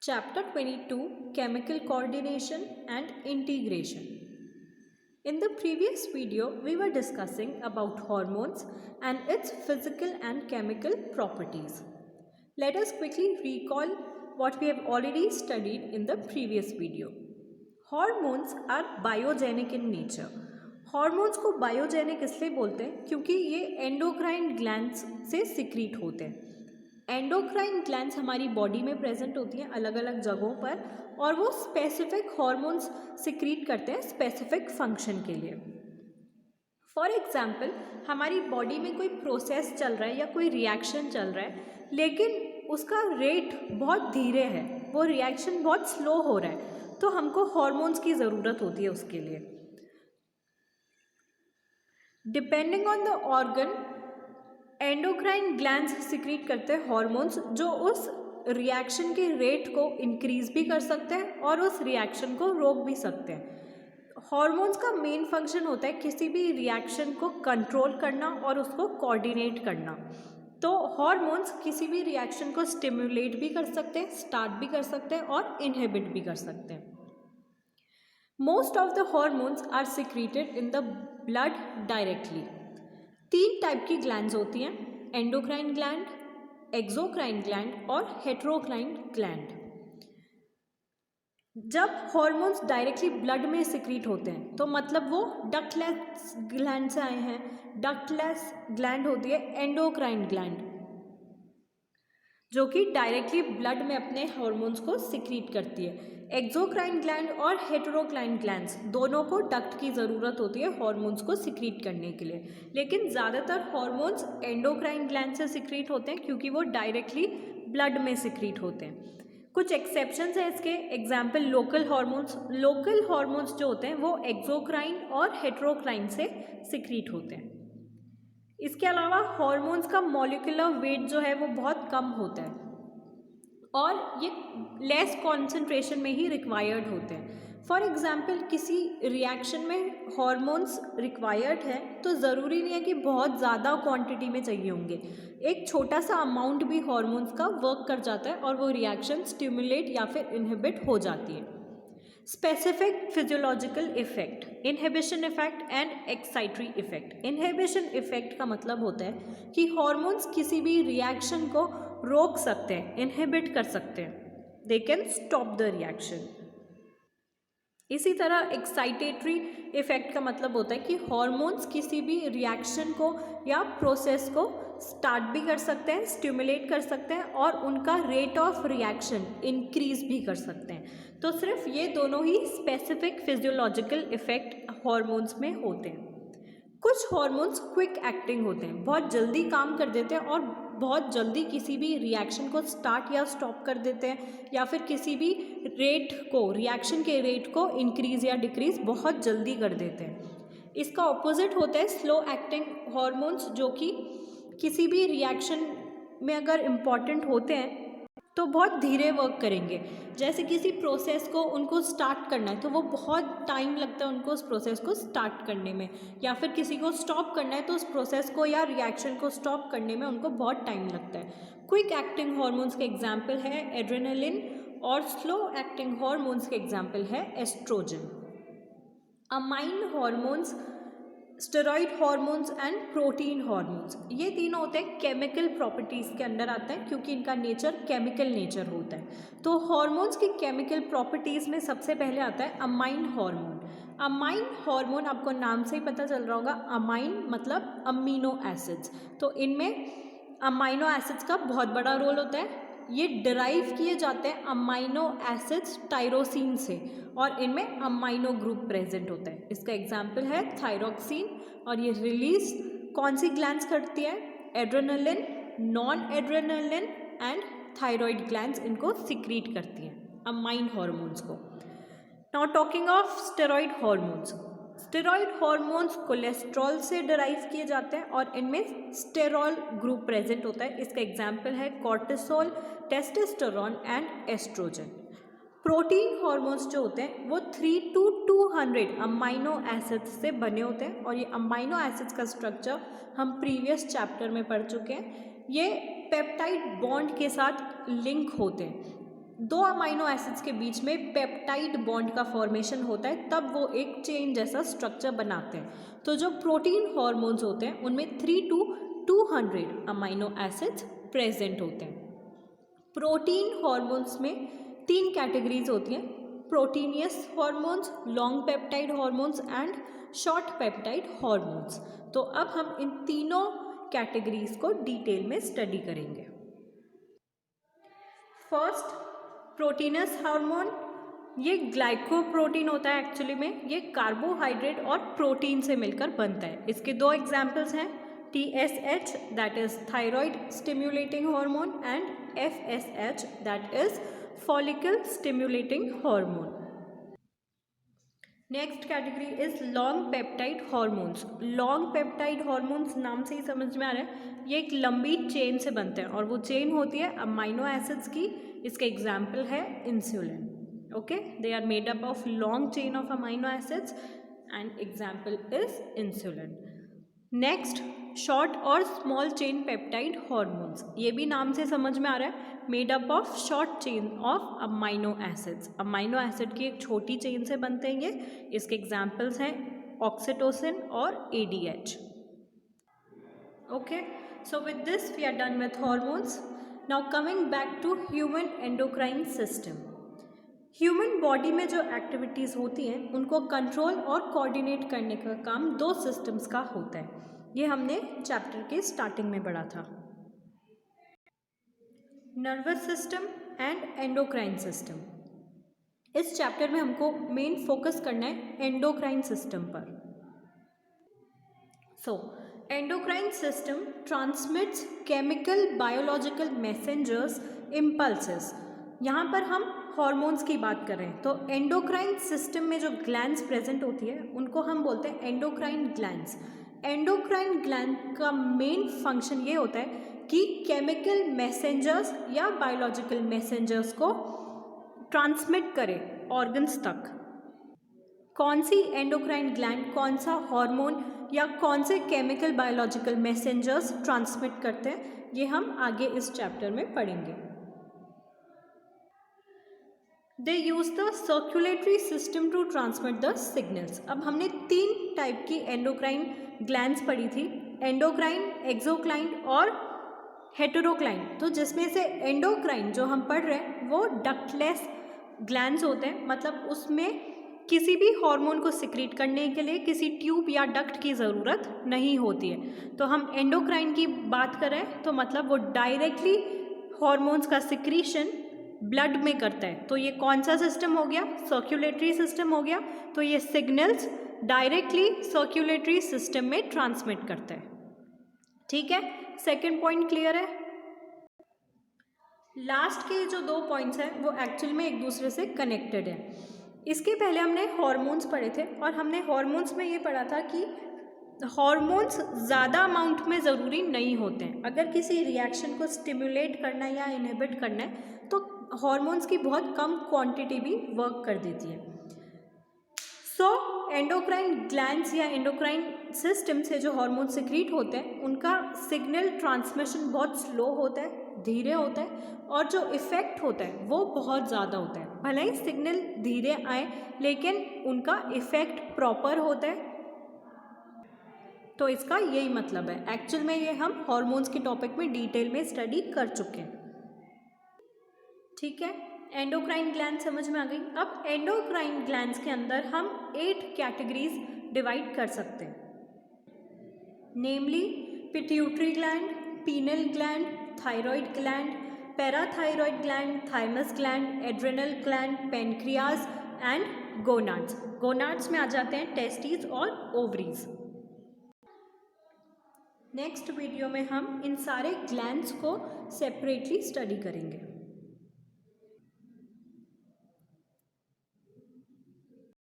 Chapter 22 Chemical Coordination and Integration. In the previous video, we were discussing about hormones and its physical and chemical properties. Let us quickly recall what we have already studied in the previous video. Hormones are biogenic in nature. Hormones को biogenic इसलिए बोलते हैं क्योंकि ये endocrine glands से secrete होते हैं. Endocrine glands हमारी बॉडी में प्रेजेंट होती हैं अलग अलग जगहों पर और वो स्पेसिफिक हॉर्मोन्स सिक्रीट करते हैं स्पेसिफिक फंक्शन के लिए. फॉर एग्जाम्पल, हमारी बॉडी में कोई प्रोसेस चल रहा है या कोई रिएक्शन चल रहा है लेकिन उसका रेट बहुत धीरे है, वो रिएक्शन बहुत स्लो हो रहा है, तो हमको हॉर्मोन्स की ज़रूरत होती है उसके लिए. Depending on the organ, endocrine glands secrete करते हैं हॉर्मोन्स जो उस रिएक्शन के रेट को इंक्रीज भी कर सकते हैं और उस रिएक्शन को रोक भी सकते हैं. हॉर्मोन्स का मेन फंक्शन होता है किसी भी रिएक्शन को कंट्रोल करना और उसको कोऑर्डिनेट करना. तो हॉर्मोन्स किसी भी रिएक्शन को स्टिमुलेट भी कर सकते हैं, स्टार्ट भी कर सकते हैं और इनहिबिट भी कर सकते हैं. Most of the hormones are secreted in the blood directly. 3 type की ग्लैंड्स होती हैं, एंडोक्राइन ग्लैंड, एक्सोक्राइन ग्लैंड और हेटेरोक्राइन ग्लैंड. जब हॉर्मोन्स डायरेक्टली ब्लड में सिक्रीट होते हैं तो मतलब वो डक्टलेस ग्लैंड से आए हैं. डक्टलेस ग्लैंड होती है एंडोक्राइन ग्लैंड जो कि डायरेक्टली ब्लड में अपने हॉर्मोन्स को सिक्रीट करती है. एक्सोक्राइन ग्लैंड और हेटेरोक्राइन ग्लैंड्स दोनों को डक्ट की ज़रूरत होती है हॉर्मोन्स को सिक्रीट करने के लिए, लेकिन ज़्यादातर हॉर्मोन्स एंडोक्राइन ग्लैंड से सिक्रीट होते हैं क्योंकि वो डायरेक्टली ब्लड में सिक्रीट होते हैं. कुछ एक्सेप्शंस हैं इसके. Example, local hormones. Local hormones जो होते हैं वो एक्सोक्राइन और हेटेरोक्राइन से सिक्रीट होते हैं. इसके अलावा हॉर्मोन्स का मॉलिक्यूलर वेट जो है वो बहुत कम होता है और ये लेस कॉन्सेंट्रेशन में ही रिक्वायर्ड होते हैं. फॉर एग्जाम्पल, किसी रिएक्शन में हॉर्मोन्स रिक्वायर्ड है तो ज़रूरी नहीं है कि बहुत ज़्यादा क्वांटिटी में चाहिए होंगे. एक छोटा सा अमाउंट भी हॉर्मोन्स का वर्क कर जाता है और वो रिएक्शन स्टिमुलेट या फिर इनहिबिट हो जाती है. Specific physiological effect, inhibition effect and excitatory effect. Inhibition effect का मतलब होता है कि हॉर्मोन्स किसी भी रिएक्शन को रोक सकते हैं, इनहिबिट कर सकते हैं. They can stop the reaction. इसी तरह एक्साइटेटरी इफेक्ट का मतलब होता है कि हॉर्मोन्स किसी भी रिएक्शन को या प्रोसेस को स्टार्ट भी कर सकते हैं, स्टिमुलेट कर सकते हैं और उनका रेट ऑफ रिएक्शन इंक्रीज भी कर सकते हैं. तो सिर्फ ये दोनों ही स्पेसिफिक फिजियोलॉजिकल इफेक्ट हॉर्मोन्स में होते हैं. कुछ हॉर्मोन्स क्विक एक्टिंग होते हैं, बहुत जल्दी काम कर देते हैं और बहुत जल्दी किसी भी रिएक्शन को स्टार्ट या स्टॉप कर देते हैं या फिर किसी भी रेट को, रिएक्शन के रेट को इंक्रीज या डिक्रीज बहुत जल्दी कर देते हैं. इसका ऑपोजिट होता है स्लो एक्टिंग हॉर्मोन्स जो कि किसी भी रिएक्शन में अगर इम्पॉर्टेंट होते हैं तो बहुत धीरे वर्क करेंगे. जैसे किसी प्रोसेस को उनको स्टार्ट करना है तो वो बहुत टाइम लगता है उनको उस प्रोसेस को स्टार्ट करने में, या फिर किसी को स्टॉप करना है तो उस प्रोसेस को या रिएक्शन को स्टॉप करने में उनको बहुत टाइम लगता है. क्विक एक्टिंग हॉर्मोन्स के एग्जाम्पल है एड्रेनलिन और स्लो एक्टिंग हॉर्मोन्स के एग्जाम्पल है estrogen. Amine hormones, steroid hormones and protein hormones, ये तीनों होते हैं केमिकल प्रॉपर्टीज़ के अंडर आते हैं क्योंकि इनका नेचर केमिकल नेचर होता है. तो हॉर्मोन्स की केमिकल प्रॉपर्टीज़ में सबसे पहले आता है अमाइन हार्मोन. अमाइन हार्मोन आपको नाम से ही पता चल रहा होगा, अमाइन मतलब अमीनो एसिड्स. तो इनमें अमाइनो एसिड्स का बहुत बड़ा रोल होता है. ये डिराइव किए जाते हैं अमाइनो एसिड्स टायरोसिन से और इनमें अमाइनो ग्रुप प्रेजेंट होता है. इसका एग्जाम्पल है थायरोक्सिन और ये रिलीज कौन सी ग्लैंड्स करती है? Adrenaline, non adrenaline and thyroid glands इनको सिक्रीट करती हैं अमाइन हॉर्मोन्स को. Now talking of steroid hormones. Steroid hormones cholesterol से डिराइव किए जाते हैं और इनमें स्टेरॉल ग्रुप प्रेजेंट होता है. इसका एग्जाम्पल है cortisol, testosterone and estrogen. Protein hormones जो होते हैं वो 3 to 200 अमाइनो एसिड्स से बने होते हैं और ये अमाइनो एसिड्स का स्ट्रक्चर हम प्रीवियस चैप्टर में पढ़ चुके हैं. ये पेप्टाइड बॉन्ड के साथ लिंक होते हैं. दो अमाइनो एसिड्स के बीच में पेप्टाइड बॉन्ड का फॉर्मेशन होता है, तब वो एक चेन जैसा स्ट्रक्चर बनाते हैं। तो जो प्रोटीन हॉर्मोन्स होते हैं उनमें 3 to 200 अमाइनो एसिड्स प्रेजेंट होते हैं। प्रोटीन हॉर्मोन्स में 3 कैटेगरीज होती हैं, proteinaceous hormones, long peptide hormones and short peptide hormones. तो अब हम इन तीनों कैटेगरीज को डिटेल में स्टडी करेंगे। फर्स्ट, प्रोटीनस हार्मोन, ये ग्लाइकोप्रोटीन होता है एक्चुअली में, ये कार्बोहाइड्रेट और प्रोटीन से मिलकर बनता है। इसके 2 एग्जाम्पल्स हैं, TSH that is thyroid stimulating hormone and FSH that is follicle stimulating hormone. Next category is long peptide hormones. Long peptide hormones नाम से ही समझ में आ रहा है, ये एक लंबी चेन से बनते हैं और वो चेन होती है अमाइनो एसिड्स की। इसके एग्जाम्पल है insulin. Okay, they are made up of long chain of amino acids and example is insulin. Next, short और स्मॉल चेन पेप्टाइड हॉर्मोन्स, ये भी नाम से समझ में आ रहा है, made up of short chain of amino acids. Amino acid की एक छोटी चेन से बनते हैं ये। इसके एग्जाम्पल्स हैं ऑक्सीटोसिन और ADH। Okay, so with this we are done with hormones. Now coming back to human endocrine system. Human body में जो एक्टिविटीज़ होती हैं उनको कंट्रोल और कोऑर्डिनेट करने का काम 2 सिस्टम्स का होता है। ये हमने चैप्टर के स्टार्टिंग में पढ़ा था। Nervous system and endocrine system. इस चैप्टर में हमको मेन फोकस करना है एंडोक्राइन सिस्टम पर। Endocrine system transmits chemical biological messengers impulses. यहाँ पर हम हॉर्मोन्स की बात कर रहे हैं, तो एंडोक्राइन सिस्टम में जो ग्लैंड्स प्रेजेंट होती है उनको हम बोलते हैं एंडोक्राइन ग्लैंड्स। एंडोक्राइन ग्लैंड का मेन फंक्शन ये होता है कि केमिकल मैसेंजर्स या बायोलॉजिकल मैसेंजर्स को ट्रांसमिट करे ऑर्गन्स तक। कौन सी एंडोक्राइन ग्लैंड कौन सा हार्मोन या कौन से केमिकल बायोलॉजिकल मैसेंजर्स ट्रांसमिट करते हैं, ये हम आगे इस चैप्टर में पढ़ेंगे। They use the circulatory system to transmit the signals. अब हमने 3 टाइप की एंडोक्राइन ग्लैंड्स पढ़ी थी, एंडोक्राइन, एक्सोक्राइन और हेटेरोक्राइन। तो जिसमें से एंडोक्राइन जो हम पढ़ रहे हैं वो डक्टलेस ग्लैंड्स होते हैं, मतलब उसमें किसी भी हार्मोन को सिक्रीट करने के लिए किसी ट्यूब या डक्ट की ज़रूरत नहीं होती है। तो हम एंडोक्राइन की बात करें तो मतलब वो डायरेक्टली हार्मोन्स का सिक्रीशन ब्लड में करता है। तो ये कौन सा सिस्टम हो गया? सर्कुलेटरी सिस्टम हो गया। तो ये सिग्नल्स डायरेक्टली सर्कुलेटरी सिस्टम में ट्रांसमिट करता है। ठीक है, सेकेंड पॉइंट क्लियर है। लास्ट के जो 2 पॉइंट्स हैं वो एक्चुअल में एक दूसरे से कनेक्टेड है। इसके पहले हमने हॉर्मोन्स पढ़े थे और हमने हॉर्मोन्स में ये पढ़ा था कि हॉर्मोन्स ज़्यादा अमाउंट में ज़रूरी नहीं होते हैं। अगर किसी रिएक्शन को स्टिमुलेट करना है या इनहिबिट करना है तो हॉर्मोन्स की बहुत कम क्वांटिटी भी वर्क कर देती है। एंडोक्राइन ग्लैंड्स या एंडोक्राइन सिस्टम से जो हार्मोन सिक्रीट होते हैं उनका सिग्नल ट्रांसमिशन बहुत स्लो होता है, धीरे होता है, और जो इफ़ेक्ट होता है वो बहुत ज़्यादा होता है। भले ही सिग्नल धीरे आए लेकिन उनका इफ़ेक्ट प्रॉपर होता है। तो इसका यही मतलब है। एक्चुअल में ये हम हॉर्मोन्स के टॉपिक में डिटेल में स्टडी कर चुके हैं। ठीक है, एंडोक्राइन ग्लैंड समझ में आ गई। अब एंडोक्राइन ग्लैंड्स के अंदर हम 8 कैटेगरीज डिवाइड कर सकते हैं, namely pituitary gland, pineal gland, thyroid gland, parathyroid gland, thymus gland, adrenal gland, pancreas and gonads. Gonads में आ जाते हैं टेस्टिस और ओवरीज। नेक्स्ट वीडियो में हम इन सारे ग्लैंड्स को सेपरेटली स्टडी करेंगे।